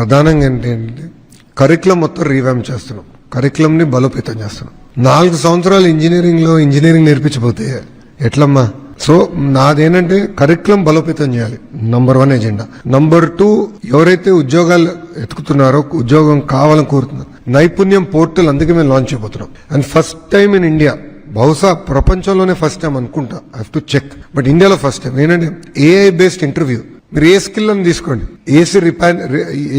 ప్రధానంగా ఏంటంటే కరికులం మొత్తం రీవ్యామ్ చేస్తున్నాం, కరికులంని బలోపేతం చేస్తున్నాం. 4 సంవత్సరాలు ఇంజనీరింగ్ నేర్పించబోతే ఎట్లమ్మా? సో నాదేంటంటే కరికులం బలోపేతం చేయాలి, నంబర్ 1 ఎజెండా. నంబర్ 2, ఎవరైతే ఉద్యోగాలు ఎత్తుకుతున్నారో, ఉద్యోగం కావాలని కోరుతున్నారు, నైపుణ్యం పోర్టల్ అందుకే మేము లాంచ్ చేయబోతున్నాం. And first time in India, బహుశా ప్రపంచంలోనే ఫస్ట్ టైం అనుకుంటా, I have to check, but ఇండియాలో ఫస్ట్ టైం ఏంటంటే ఏఐ బేస్డ్ ఇంటర్వ్యూ. మీరు ఏ స్కిల్ అని తీసుకోండి,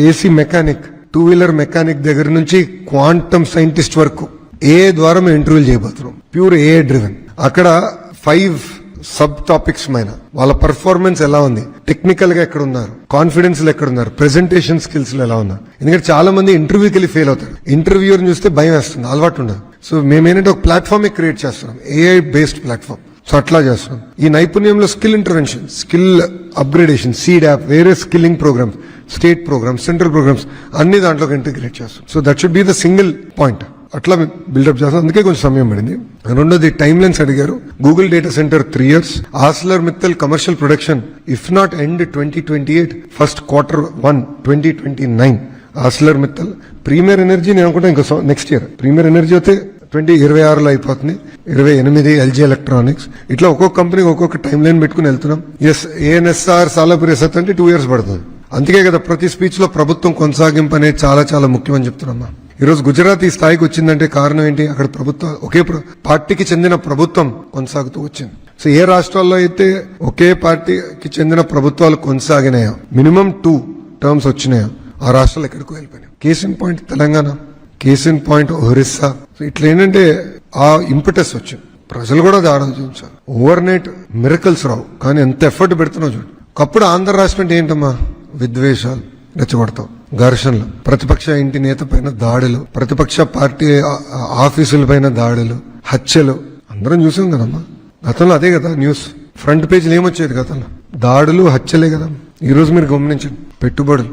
ఏసీ మెకానిక్, 2-వీలర్ మెకానిక్ దగ్గర నుంచి క్వాంటమ్ సైంటిస్ట్ వరకు ఏఐ ద్వారా మేము ఇంటర్వ్యూలు చేయబోతున్నాం, ప్యూర్ ఏఐ డ్రివెన్. అక్కడ 5 సబ్ టాపిక్స్ పైన వాళ్ళ పర్ఫార్మెన్స్ ఎలా ఉంది, టెక్నికల్ గా ఎక్కడ ఉన్నారు, కాన్ఫిడెన్స్ లో ఎక్కడ ఉన్నారు, ప్రెజెంటేషన్ స్కిల్స్ లో ఎలా ఉన్నారు. ఎందుకంటే చాలా మంది ఇంటర్వ్యూకి వెళ్ళి ఫెయిల్ అవుతారు, ఇంటర్వ్యూర్ చూస్తే భయం వేస్తుంది, అలవాటు ఉండదు. సో మేమేంటంటే ఒక ప్లాట్ఫామ్ క్రియేట్ చేస్తున్నాం, ఏఐ బేస్డ్ ప్లాట్ఫామ్. సో అట్లా చేస్తున్నాం. ఈ నైపుణ్యంలో skill intervention, skill upgradation, seed app, వేరే skilling programmes, state programmes, central programmes అన్ని దాంట్లోకి ఇంటిగ్రేట్ చేస్తాం. So that should be the single point. అట్లా బిల్డప్ చేస్తాం, అందుకే కొంచెం సమయం పడింది. రెండోది టైమ్ లైన్స్ అడిగారు. Google data centre 3 years, Arcelor Mittal commercial production if not end 2028, first Q1 2029. Arcelor Mittal, premier energy నేను అనుకుంటా ఇంకా నెక్స్ట్ ఇయర్. ప్రీమియర్ ఎనర్జీ అయితే 2026లో అయిపోతుంది, 28 ఎల్జీ ఎలక్ట్రానిక్స్. ఇట్లా ఒక్కొక్క కంపెనీకి ఒక్కొక్క టైం లైన్ పెట్టుకుని వెళ్తున్నాం. ఏఎన్ఎస్ఆర్ సాలాపురి ఎసత్ అంటే 2 years పడుతుంది. అందుకే కదా ప్రతి స్పీచ్ లో ప్రభుత్వం కొనసాగింపు అనేది చాలా చాలా ముఖ్యమని చెప్తున్నామా. ఈరోజు గుజరాత్ ఈ స్థాయికి వచ్చిందంటే కారణం ఏంటి? అక్కడ ప్రభుత్వం ఒకే పార్టీకి చెందిన ప్రభుత్వం కొనసాగుతూ వచ్చింది. సో ఏ రాష్ట్రాల్లో అయితే ఒకే పార్టీకి చెందిన ప్రభుత్వాలు కొనసాగినాయో, మినిమం 2 terms వచ్చినాయో, ఆ రాష్ట్రాలు ఎక్కడికో వెళ్ళిపోయినాయి. Case in point Telangana, case in point Orissa. ఇట్లా ఏంటంటే ఆ ఇంపటస్ వచ్చింది. ప్రజలు కూడా అది ఆలోచించాలి. ఓవర్ నైట్ మిరకల్స్ రావు, కానీ ఎంత ఎఫర్ట్ పెడుతున్నావు చూడు. ఒకప్పుడు ఆంధ్ర రాష్ట్రం అంటే ఏంటమ్మా? విద్వేషాలు రెచ్చగొడతాం, ఘర్షణలు, ప్రతిపక్ష ఇంటి నేత పైన దాడులు, ప్రతిపక్ష పార్టీ ఆఫీసుల పైన దాడులు, హత్యలు అందరం చూసాం కదమ్మా. గతంలో అదే కదా న్యూస్ ఫ్రంట్ పేజీలు ఏమొచ్చేది గతంలో? దాడులు, హత్యలే కదా. ఈ రోజు మీరు గమనించండి, పెట్టుబడులు,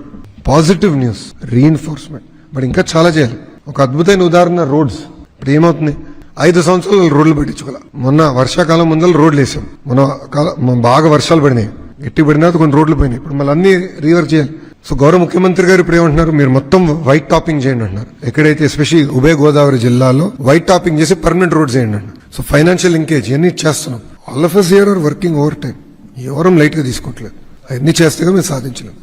పాజిటివ్ న్యూస్, రీఎన్ఫోర్స్మెంట్. బట్ ఇంకా చాలా చేయాలి. ఒక అద్భుతమైన ఉదాహరణ రోడ్స్. ఇప్పుడు ఏమవుతుంది? 5 సంవత్సరాలు రోడ్లు పెట్టించుకోవాలి. మొన్న వర్షాకాలం ముందర రోడ్లు వేసాం, బాగా వర్షాలు పడినాయి, గట్టి పడినా కొన్ని రోడ్లు పోయినాయి. ఇప్పుడు మళ్ళీ అన్ని రీవర్క్ చేయాలి. సో గౌరవ ముఖ్యమంత్రి గారు ఇప్పుడు ఏమంటున్నారు? మీరు మొత్తం వైట్ టాపింగ్ చేయండి అంటున్నారు. ఎక్కడైతే ఎస్పెషల్లీ ఉభయ గోదావరి జిల్లాలో వైట్ టాపింగ్ చేసి పర్మనెంట్ రోడ్స్ చేయండి అంటున్నారు. సో ఫైనాన్షియల్ లింకేజ్ ఇవన్నీ చేస్తున్నాం. All of us here are working overtime. ఎవరం లైట్ గా తీసుకోవట్లేదు. అవన్నీ చేస్తే మేము సాధించలేం.